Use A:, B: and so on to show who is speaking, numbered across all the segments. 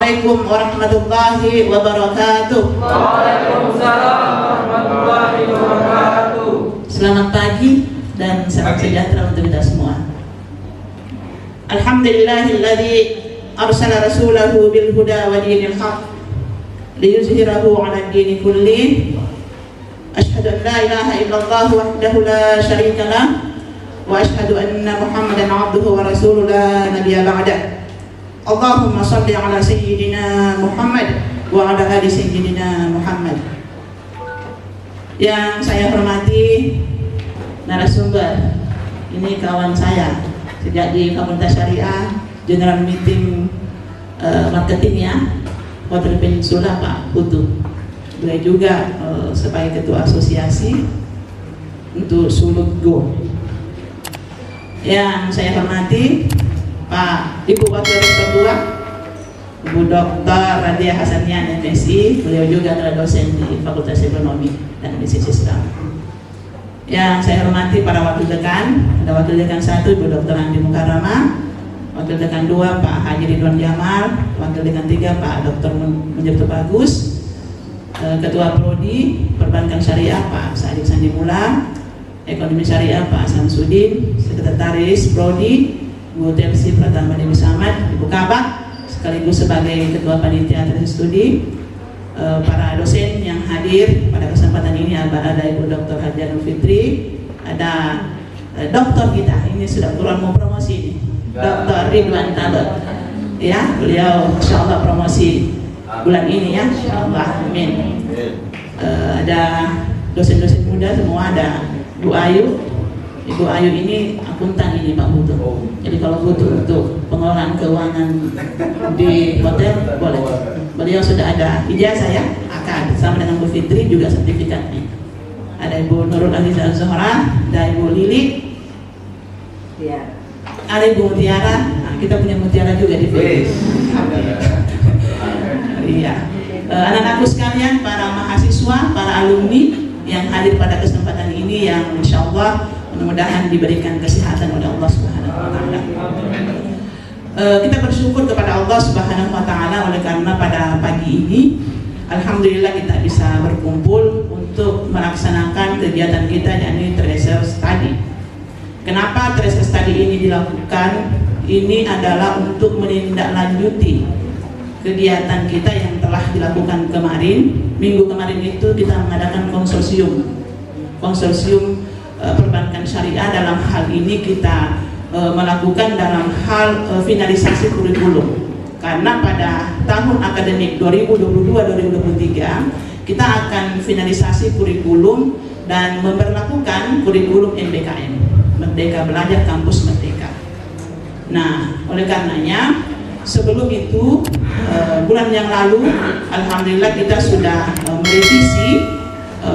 A: Assalamualaikum warahmatullahi wabarakatuh.
B: Waalaikumsalam warahmatullahi wabarakatuh.
A: Selamat pagi dan salam sejahtera untuk kita semua. Alhamdulillahilladzi arsala rasulahu bil huda wa dinil haq liyuzhirahu 'ala ad-dini kulli. Asyhadu an la ilaha illallah wahdahu la syarika lah wa asyhadu anna Muhammadan 'abduhu wa rasuluhu la nabiyya ba'da. Allahumma shalli 'ala sayyidina Muhammad wa 'ala ali sayyidina Muhammad. Yang saya hormati narasumber, ini kawan saya sejak di Fakultas Syariah, General Meeting Marketing ya, Hotel Peninsula, Pak Putu. Beliau juga sebagai ketua asosiasi untuk Sulut Go. Yang saya hormati Pak Ibu Wakil Ketua Ibu Dr. Radia Hasanian MSI, beliau juga adalah dosen di Fakultas Ekonomi dan Bisnis Islam. Yang saya hormati para wakil dekan, ada wakil dekan 1 Ibu Dr. Andi Mukarramah, wakil dekan 2 Pak Haji Ridwan Jamal, wakil dekan 3 Pak Dr. Munjir Bagus, Ketua Prodi Perbankan Syariah Pak Sadik Sandi Mula, Ekonomi Syariah Pak Samsudin, Sekretaris Prodi Bu Tepsi Pratama Dewi Samad, Ibu Kabak sekaligus sebagai Ketua Panitia Tesis Studi, para dosen yang hadir pada kesempatan ini, ada Ibu Dr. Hajar Fitri, ada dokter kita, ini sudah keluar mau promosi nih, Dr. Ridwan Talot, ya beliau insya Allah promosi bulan ini ya, insya Allah, amin. Ada dosen-dosen muda semua, ada Bu Ayu. Ibu Ayu ini akuntan ini Pak Putu. Jadi kalau butuh untuk pengelolaan keuangan di hotel boleh. Beliau sudah ada ijazah ya, akan sama dengan Bu Fitri juga sertifikatnya. Ada Ibu Nurul Aziza Az-Zuhra, ada Ibu Lili, ya. Ada Ibu Mutiara. Nah, kita punya Mutiara juga di sini. Iya. Anak-anakku sekalian, para mahasiswa, para alumni yang hadir pada kesempatan ini, yang insya Allah mudah-mudahan diberikan kesehatan oleh Allah Subhanahu wa taala. Kita bersyukur kepada Allah Subhanahu wa taala oleh karena pada pagi ini alhamdulillah kita bisa berkumpul untuk melaksanakan kegiatan kita, yakni Treasure Study. Kenapa Treasure Study ini dilakukan? Ini adalah untuk menindaklanjuti kegiatan kita yang telah dilakukan kemarin. Minggu kemarin itu kita mengadakan konsorsium perbankan syariah. Dalam hal ini kita melakukan dalam hal finalisasi kurikulum, karena pada tahun akademik 2022-2023 kita akan finalisasi kurikulum dan memberlakukan kurikulum MBKM, Merdeka Belajar Kampus Merdeka. Nah, oleh karenanya sebelum itu bulan yang lalu alhamdulillah kita sudah merevisi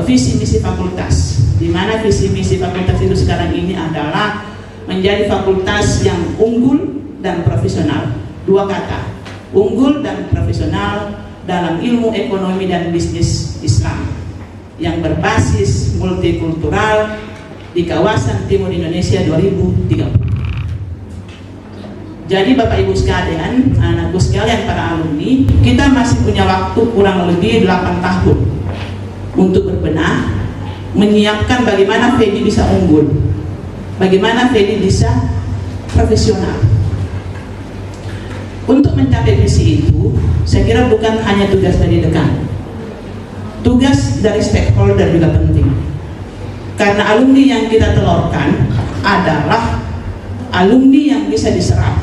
A: visi misi fakultas, di mana visi misi fakultas itu sekarang ini adalah menjadi fakultas yang unggul dan profesional. Dua kata, unggul dan profesional dalam ilmu ekonomi dan bisnis Islam yang berbasis multikultural di kawasan Timur Indonesia 2030. Jadi Bapak Ibu sekalian, anakku sekalian, para alumni, kita masih punya waktu kurang lebih 8 tahun untuk berbenah, menyiapkan bagaimana Fedi bisa unggul, bagaimana Fedi bisa profesional. Untuk mencapai visi itu, saya kira bukan hanya tugas dari dekan, tugas dari stakeholder juga penting. Karena alumni yang kita telurkan adalah alumni yang bisa diserap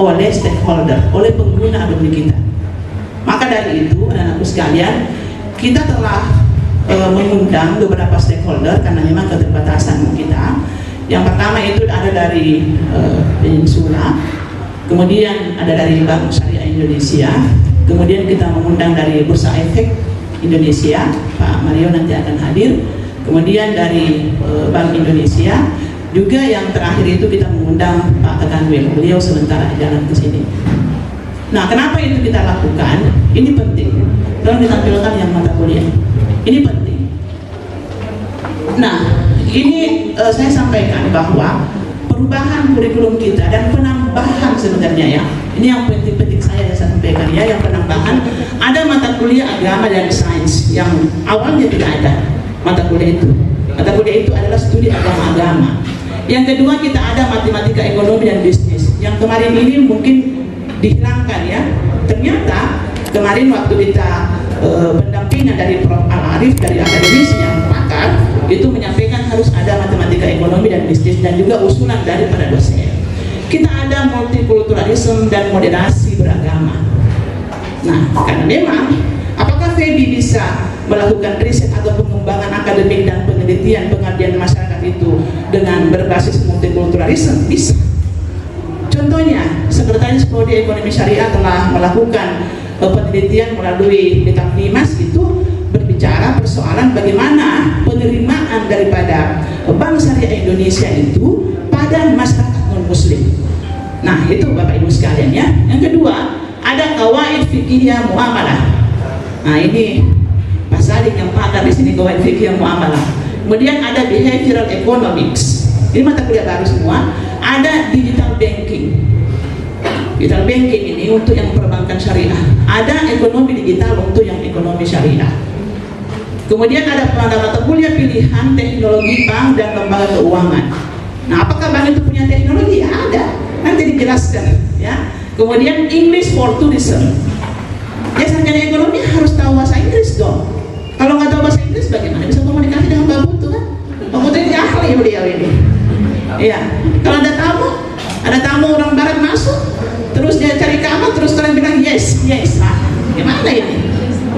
A: oleh stakeholder, oleh pengguna alumni kita. Maka dari itu, anak-anakku sekalian, kita telah mengundang beberapa stakeholder karena memang keterbatasan kita. Yang pertama itu ada dari Peninsula, kemudian ada dari Bank Syariah Indonesia, kemudian kita mengundang dari Bursa Efek Indonesia, Pak Mario nanti akan hadir, kemudian dari Bank Indonesia, juga yang terakhir itu kita mengundang Pak Tekanwil, beliau sementara jalan ke sini. Nah, kenapa itu kita lakukan? Ini penting. Tolong ditampilkan yang mata kuliah. Ini penting. Nah, ini saya sampaikan bahwa perubahan kurikulum kita dan penambahan sebenarnya ya, ini yang penting-penting saya sampaikan. ya, yang penambahan. Ada mata kuliah agama dan sains yang awalnya tidak ada mata kuliah itu. Mata kuliah itu adalah studi agama-agama. Yang kedua, kita ada matematika, ekonomi dan bisnis. Yang kemarin ini mungkin dihilangkan ya. Ternyata kemarin waktu kita pendampingan dari Prof. Al-Arif dari akademis yang pakar itu menyampaikan harus ada matematika, ekonomi dan bisnis, dan juga usulan dari para dosen. Kita ada multikulturalisme dan moderasi beragama. Nah, karena memang apakah FEBI bisa melakukan riset atau pengembangan akademik dan penelitian pengabdian masyarakat itu dengan berbasis multikulturalisme? Bisa. Contohnya, Sekretaris Prodi Ekonomi Syariah telah melakukan penelitian melalui Detaknimas itu berbicara persoalan bagaimana penerimaan daripada Bank Syariah Indonesia itu pada masyarakat non-muslim. Nah, itu Bapak Ibu sekalian ya. Yang kedua, ada Qawaid Fiqhiyah Muamalah. Nah, ini Pak Sadik yang pakar di sini, Qawaid Fiqhiyah Muamalah. Kemudian ada Behavioral Economics. Ini mata kuliah baru semua. Ada Digital Banking. Digital Banking ini untuk yang perbankan syariah. Ada ekonomi digital untuk yang ekonomi syariah. Kemudian ada mata kuliah pilihan teknologi bank dan lembaga keuangan. Nah, apakah bank itu punya teknologi? Ya, ada. Nanti dijelaskan ya. Kemudian English for Tourism. Ya, sarjana ekonomi harus tahu bahasa Inggris dong. Kalau nggak tahu bahasa Inggris bagaimana bisa komunikasi dengan Pak Putu kan? Pak Putu ini ahli beliau ini. Iya. Kalau ada tamu orang barat masuk, terus dia cari kamar, terus kalian bilang yes. Nah, gimana ini?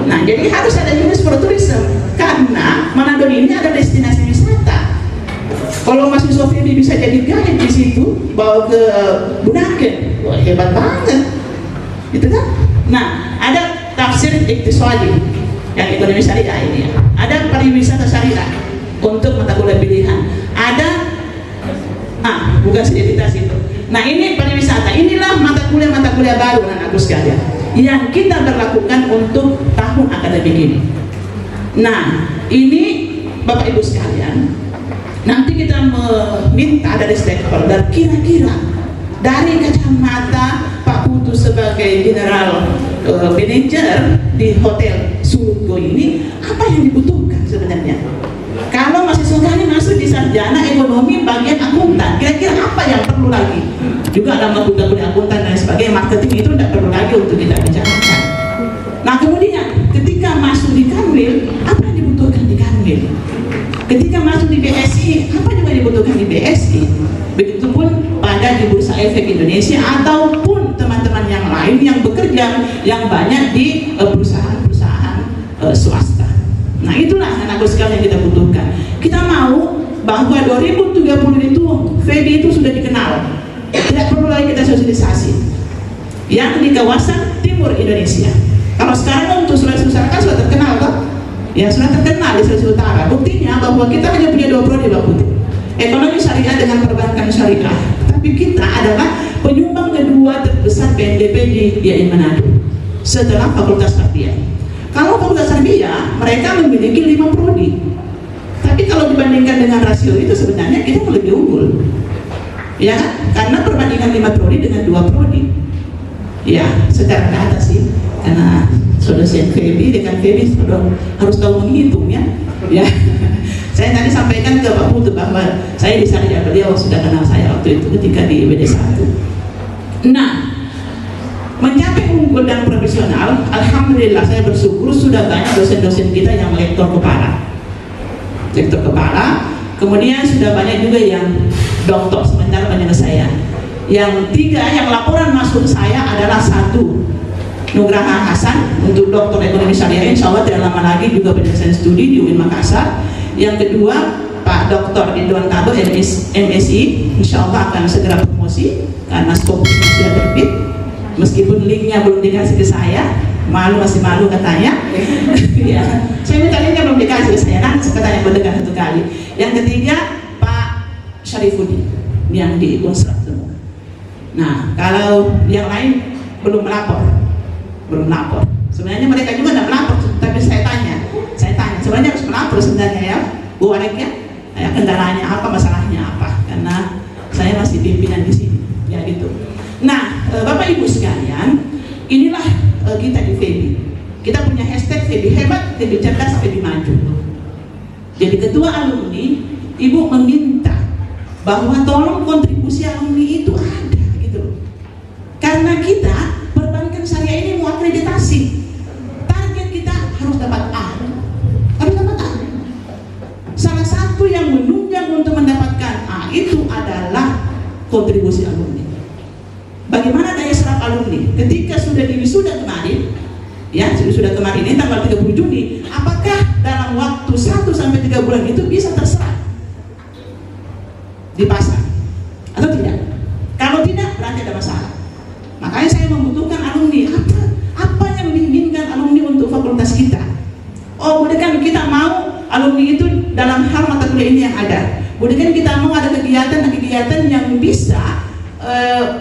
A: Nah, jadi harus ada English for Tourism karena Manado ini ada destinasi wisata. Kalau mahasiswa FEBI bisa jadi guide di situ, bawa ke Bunaken, wah hebat banget, gitu kan? Nah, ada tafsir iktisadi yang ekonomi syariah ini, ada pariwisata syariah untuk mata kuliah pilihan, ada bukan identitas itu. Nah, ini pariwisata, inilah mata kuliah baru anak-anakku sekalian yang kita berlakukan untuk tahun akademik ini. Nah, ini Bapak Ibu sekalian, nanti kita meminta dari stakeholder kira-kira dari kacamata Pak Putu sebagai general manager di Hotel Surutgo ini, apa yang dibutuhkan sebenarnya? Kalau mahasiswa kami masuk di sarjana ekonomi bagian akuntan, kira-kira apa yang perlu lagi? Juga ada mata kuliah akuntan dan sebagainya, marketing itu tidak perlu lagi untuk kita bicarakan. Nah, kemudian ketika masuk di Kanwil, apa yang dibutuhkan di Kanwil? Ketika masuk di BSI, apa juga dibutuhkan di BSI? Begitupun pada di Bursa Efek Indonesia ataupun teman-teman yang lain yang bekerja yang banyak di perusahaan-perusahaan swasta. Nah, itulah anak-anak sekalian yang kita butuhkan. Kita mau bahwa 2030 itu FEBI itu sudah dikenal. Tidak perlu lagi kita sosialisasi. Yang di kawasan timur Indonesia. Kalau sekarang untuk Sulawesi Utara kan sudah terkenal toh? Ya, sudah terkenal di Sulawesi Utara. Buktinya bahwa kita hanya punya 2 prodi Pak Putu. Ekonomi syariah dengan perbankan syariah. Tapi kita adalah penyumbang kedua terbesar PNBP di Manado setelah Fakultas Tarbiyah. Kalau Fakultas Tarbiyah, mereka memiliki 5 prodi. Tapi kalau dibandingkan dengan rasio itu sebenarnya kita lebih unggul. Ya kan? Karena perbandingan 5 prodi dengan 2 prodi. Ya, secara data sih. Karena dosen FEBI dengan FEBI harus tahu menghitung ya. Ya. Saya tadi sampaikan ke Pak Putu bahwa saya di sana, beliau sudah kenal saya waktu itu ketika di WD1. Nah, mencapai unggul dan profesional, alhamdulillah saya bersyukur sudah banyak dosen-dosen kita yang lektor kepala, kemudian sudah banyak juga yang doktor sementara penyelesaian. Yang 3 yang laporan masuk saya adalah 1 Nugraha Hasan untuk doktor ekonomi syariah, insya Allah tidak lama lagi juga penyelesaian studi di UIN Makassar. Yang kedua Pak Dr. Ridwan Kabo MSI, insya Allah akan segera promosi karena skopusnya sudah terbit. Meskipun linknya belum dikasih ke saya, masih malu katanya. Ya, saya minta linknya belum dikasih ke saya, nanti katanya mendengar 1 kali. Yang ketiga Pak Syarifuddin yang di Unsrat semua. Nah, kalau yang lain belum melapor. Sebenarnya mereka juga tidak melapor, tapi saya tanya, sebenarnya harus melapor sebenarnya ya, Bu Warek ya, kendalanya apa, masalahnya apa? Karena saya masih pimpinan di sini, ya gitu. Nah, Bapak Ibu sekalian, inilah kita di FEBI. Kita punya hashtag FEBI hebat, FEBI cerdas, FEBI maju. Jadi ketua alumni, Ibu meminta bahwa tolong kontribusi alumni itu ada gitu loh. Karena kita perbankan syariah ini mau akreditasi. Target kita harus dapat A. Harus dapat A. Salah satu yang menunjang untuk mendapatkan A itu adalah kontribusi alumni. Bagaimana daya serap alumni? Ketika sudah di wisuda kemarin, ya sudah kemarin ini tanggal 30 Juni, apakah dalam waktu 1 sampai 3 bulan itu bisa terserap di pasar atau tidak? Kalau tidak, berarti ada masalah. Makanya saya membutuhkan alumni. Apa yang diinginkan alumni untuk fakultas kita? Oh, bukan kita mau alumni itu dalam hal mata kuliah ini yang ada. Bukan kita mau ada kegiatan yang bisa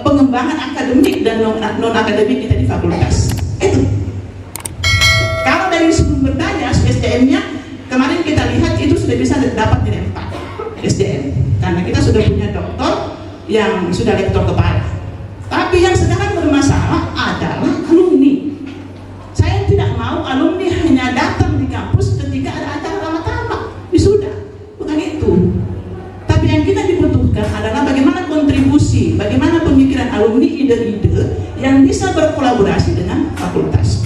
A: pengembangan akademik dan non akademik kita di fakultas. Itu. Kalau dari sumber daya SDM-nya kemarin kita lihat itu sudah bisa dapat nilai 4 SDM karena kita sudah punya doktor yang sudah lektor kepala. Tapi yang sekarang bermasalah adalah alumni. Saya tidak mau alumni hanya datang di kampus ketika ada acara tamat-tamat wisuda, bukan itu. Tapi yang kita dibutuhkan adalah bagaimana kontribusi, bagaimana pemikiran alumni, ide-ide yang bisa berkolaborasi dengan fakultas.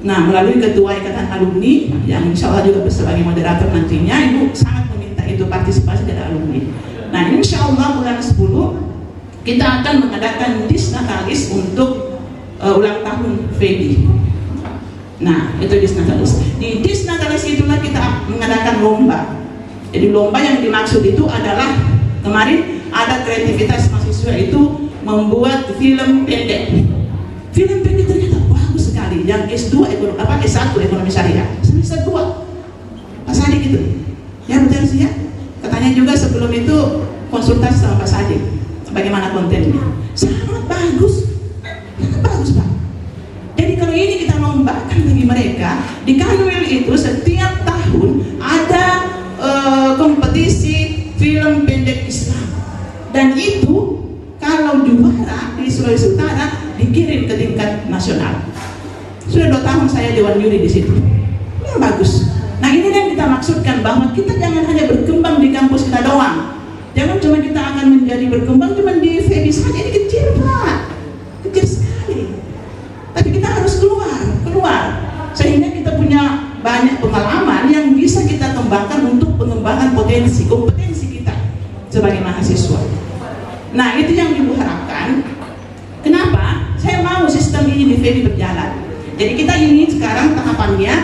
A: Nah, melalui ketua ikatan alumni yang insya Allah juga sebagai moderator nantinya, Ibu sangat meminta itu partisipasi dari alumni. Nah, insya Allah bulan 10 kita akan mengadakan disnatalis untuk ulang tahun FEBI. Nah, itu disnatalis. Di disnatalis itulah kita mengadakan lomba. Jadi lomba yang dimaksud itu adalah kemarin ada kreativitas mahasiswa itu membuat film pendek. Film pendek ternyata bagus sekali. Yang S2 S1 ekonomi syariah, semester 2 Pak Sadik itu. Ya betul sih ya. Katanya juga sebelum itu konsultasi sama Pak Sadik. Bagaimana kontennya? Sangat bagus. Sangat bagus, Pak. Jadi kalau ini kita lombakan bagi mereka, di Kanwil itu setiap tahun ada kompetisi film pendek Islam. Dan itu kalau juara di Sulawesi Utara dikirim ke tingkat nasional. Sudah 2 tahun saya dewan juri di situ. Ini bagus. Nah, ini yang kita maksudkan bahwa kita jangan hanya berkembang di kampus kita doang. Jangan cuma kita akan menjadi berkembang cuma di FEBI saja, ini kecil, Pak. Kecil sekali. Tapi kita harus keluar. Sehingga kita punya banyak pengalaman yang bisa kita kembangkan untuk pengembangan kompetensi kita sebagai mahasiswa. Nah, itu yang Ibu harapkan. Kenapa? Saya mau sistem ini di FEBI berjalan. Jadi kita ini sekarang tahapannya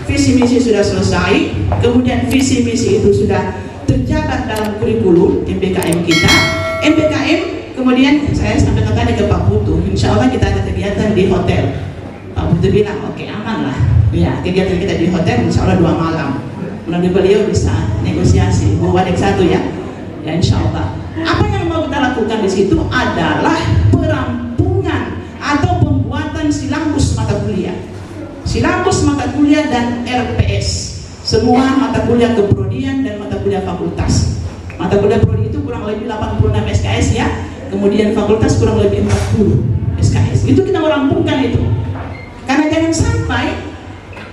A: visi misi sudah selesai, kemudian visi misi itu sudah terjabar dalam kurikulum MBKM kita. MBKM kemudian saya sampaikan tadi ke Pak Putu, insya Allah kita ada kegiatan di hotel. Pak Putu bilang oke, aman lah. Ya, kegiatan kita di hotel insya Allah 2 malam. Melalui beliau bisa negosiasi. Bu Wadik 1 ya. Ya insya Allah. Apa yang mau kita lakukan di situ adalah perampungan atau pembuatan silabus mata kuliah. Silabus mata kuliah dan RPS. Semua mata kuliah keprodian dan mata kuliah fakultas. Mata kuliah prodi itu kurang lebih 86 SKS ya. Kemudian fakultas kurang lebih 40 SKS. Itu kita merampungkan itu. Karena jangan sampai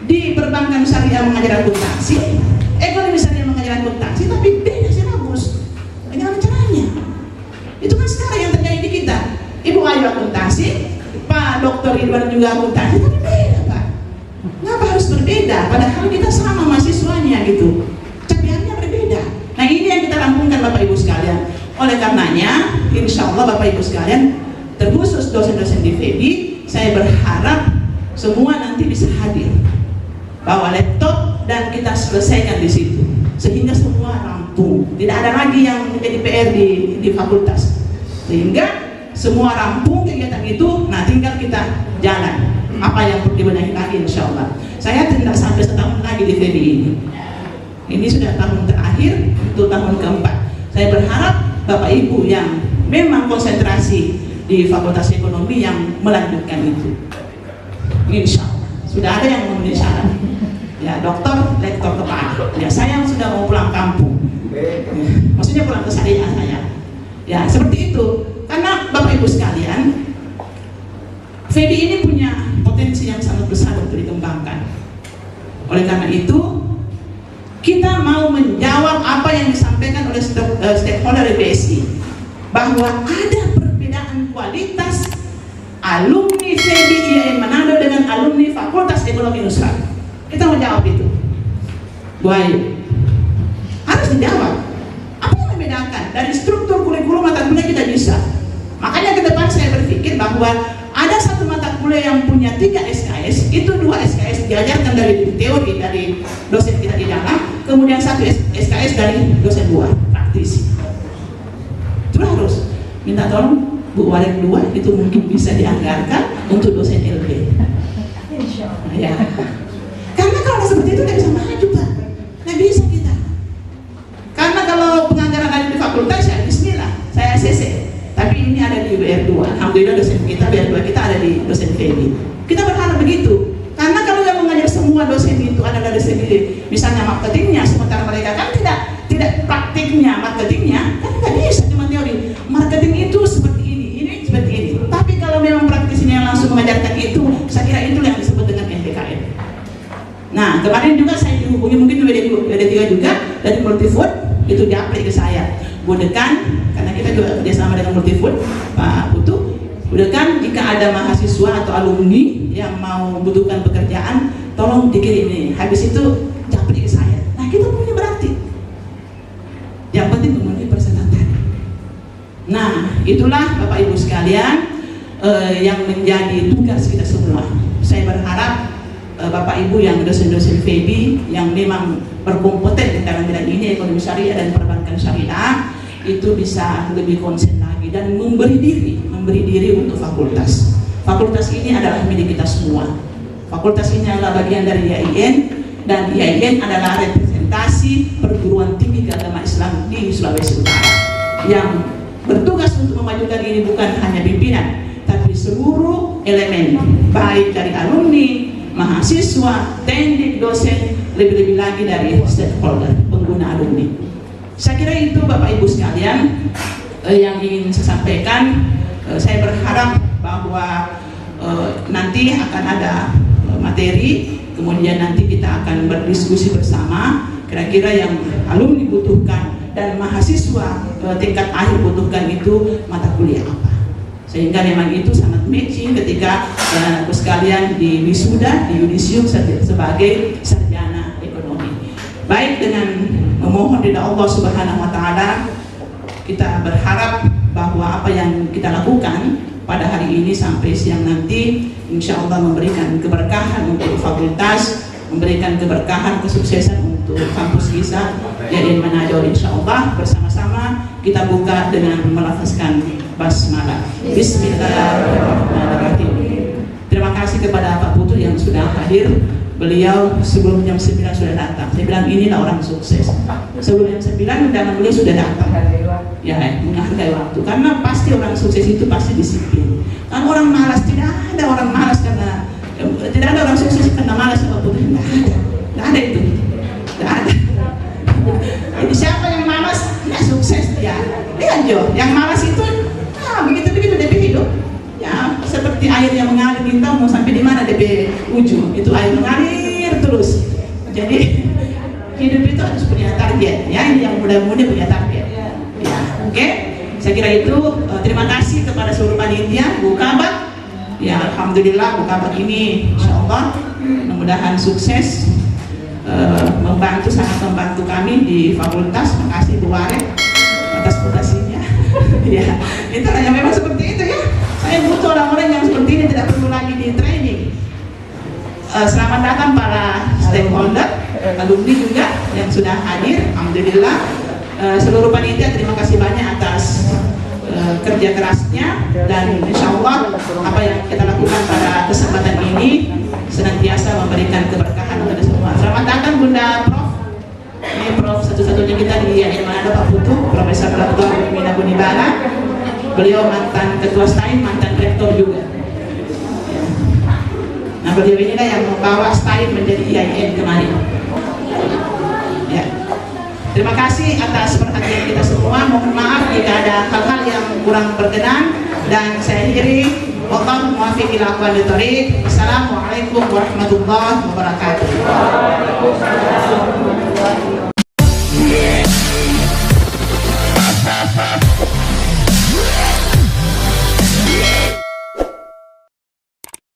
A: di perbankan syariah mengajar akuntansi, ekonomi syariah mengajar akuntansi, tapi beda silabus. Bagaimana caranya? Itu kan sekarang yang terjadi di kita. Ibu Ayu akuntansi, Pak Dr. Ridwan juga akuntansi, tapi beda, Pak. Kenapa harus berbeda? Padahal kita sama mahasiswanya gitu. Capaiannya berbeda. Nah, ini yang kita rampungkan Bapak Ibu sekalian. Oleh karenanya, insya Allah Bapak Ibu sekalian, terkhusus dosen-dosen di FEBI, saya berharap semua nanti bisa hadir, bawa laptop dan kita selesaikan di situ, sehingga semua rampung. Tidak ada lagi yang menjadi PR di fakultas, sehingga semua rampung kegiatan itu. Nah, tinggal kita jalan. Apa yang perlu dibenahi lagi insya Allah. Saya tidak sampai setahun lagi di FEBI ini. Ini sudah tahun terakhir, itu tahun keempat. Saya berharap Bapak Ibu yang memang konsentrasi di Fakultas Ekonomi yang melanjutkan itu. Insya Allah. Sudah ada yang memenuhi syarat. Ya, doktor, lektor kepala. Ya, saya yang sudah mau pulang kampung. Maksudnya pulang ke syariah saya. Ya, seperti itu. Karena Bapak Ibu sekalian, FEBI ini punya potensi yang sangat besar untuk dikembangkan. Oleh karena itu, kita mau menjawab apa yang disampaikan oleh stakeholder BSI, bahwa ada perbedaan kualitas alumni FEBI IAIN Manado dengan alumni Fakultas Ekonomi Nusra. Kita mau jawab itu, Bu Ayu. Harus dijawab. Apa yang membedakan? Dari struktur kurikulum mata kuliah kita bisa. Makanya ke depan saya berpikir bahwa ada satu mata kuliah yang punya 3 SKS, itu 2 SKS diajarkan dari teori dari dosen kita di dalam, kemudian 1 SKS dari dosen luar, praktisi. Itu harus minta tolong Bu Warek 2 itu mungkin bisa dianggarkan untuk dosen LB. Nah, ya. Karena kalau seperti itu nggak bisa maju, Pak. Nggak bisa kita. Karena kalau penganggaran ada di fakultas ya bismillah, saya ACC. Tapi ini ada di BR2. Alhamdulillah dosen kita BR2 kita ada di dosen FEBI. Kita berharap begitu. Karena kalau yang mengajar semua dosen itu adalah dari segi misalnya marketingnya, sementara mereka kan tidak praktiknya marketingnya, kan nggak bisa cuma teori. Marketing itu seperti ini seperti ini. Tapi kalau memang praktisinya yang langsung mengajarkan itu, saya kira itu yang disebut dengan MBKM. Nah, kemarin juga saya dihubungi mungkin WD3 juga dari Multifood, itu diaplik ke saya. Bu Dekan, karena kita juga kerjasama dengan Multifood, Pak Putu. Bu Dekan, jika ada mahasiswa atau alumni yang mau membutuhkan pekerjaan, tolong dikirim ini. Habis itu japri ke saya. Nah, kita punya berarti. Yang penting memenuhi persyaratan. Nah, itulah Bapak Ibu sekalian yang menjadi tugas kita semua. Saya berharap Bapak Ibu yang dosen-dosen FEBI yang memang berkompeten dalam bidang ini, ekonomi syariah dan perbankan syariah, itu bisa lebih konsen lagi dan memberi diri untuk fakultas. Fakultas ini adalah milik kita semua. Fakultas ini adalah bagian dari IAIN, dan IAIN adalah representasi perguruan tinggi agama Islam di Sulawesi Utara yang bertugas untuk memajukan ini bukan hanya pimpinan, tapi seluruh elemen, baik dari alumni, mahasiswa, teknik, dosen, lebih-lebih lagi dari stakeholder, pengguna alumni. Saya kira itu Bapak Ibu sekalian yang ingin saya sampaikan. Saya berharap bahwa nanti akan ada materi, kemudian nanti kita akan berdiskusi bersama kira-kira yang alumni butuhkan dan mahasiswa tingkat akhir butuhkan itu mata kuliah apa. Sehingga memang itu sangat matching ketika anakku sekalian di wisuda, di yudisium sebagai sarjana ekonomi. Baik, dengan memohon ridha Allah Subhanahu wa Ta'ala, kita berharap bahwa apa yang kita lakukan pada hari ini sampai siang nanti insya Allah memberikan keberkahan untuk fakultas, memberikan keberkahan kesuksesan untuk kampus kita IAIN Manado. Insya Allah bersama-sama kita buka dengan melafazkan basmalah. Bismillahirrahmanirrahim. Terima kasih kepada Pak Putu yang sudah hadir. Beliau sebelum jam 9 sudah datang. Saya bilang inilah orang sukses. Sebelum jam 9 undangan beliau sudah datang. Ya, menghargai waktu. Karena pasti orang sukses itu pasti disiplin. Kan orang malas, tidak ada orang malas karena tidak ada orang sukses karena malas Pak Putu. Tidak ada itu. Tidak ada. Jadi siapa yang malas nggak sukses dia. Lihat Jo, yang malas itu begitu DP hidup. Ya, seperti air yang mengalir, kita mau sampai di mana DP ujung, itu air mengalir terus. Jadi hidup itu harus punya target, ya. Yang muda-muda punya target. Ya, oke. Saya kira itu. Terima kasih kepada seluruh panitia, Bu Kabak. Ya, alhamdulillah Bu Kabak ini, insya Allah, mudah-mudahan sukses, sangat membantu kami di fakultas. Terima kasih Bu Warek atas donasinya. Ya, itu hanya memang seperti itu ya. Saya butuh orang-orang yang seperti ini, tidak perlu lagi di training. Selamat datang para stakeholder, alumni juga yang sudah hadir. Alhamdulillah. Seluruh panitia terima kasih banyak atas kerja kerasnya, dan insya Allah apa yang kita lakukan pada kesempatan ini senantiasa memberikan keberkahan kepada semua. Selamat datang Bunda Prof. Ini Prof satu-satunya kita di IAIN Manado, Pak Putu, Profesor Dr. Mina Bunibala. Beliau mantan ketua STAIM, mantan rektor juga. Nah, beliau inilah yang membawa STAIM menjadi IAIN kemarin. Ya. Terima kasih atas perhatian kita semua. Mohon maaf jika ada hal-hal yang kurang berkenan, dan saya akhiri. Wallahu muwaffiq ila aqwamit thoriq. Assalamualaikum warahmatullahi wabarakatuh.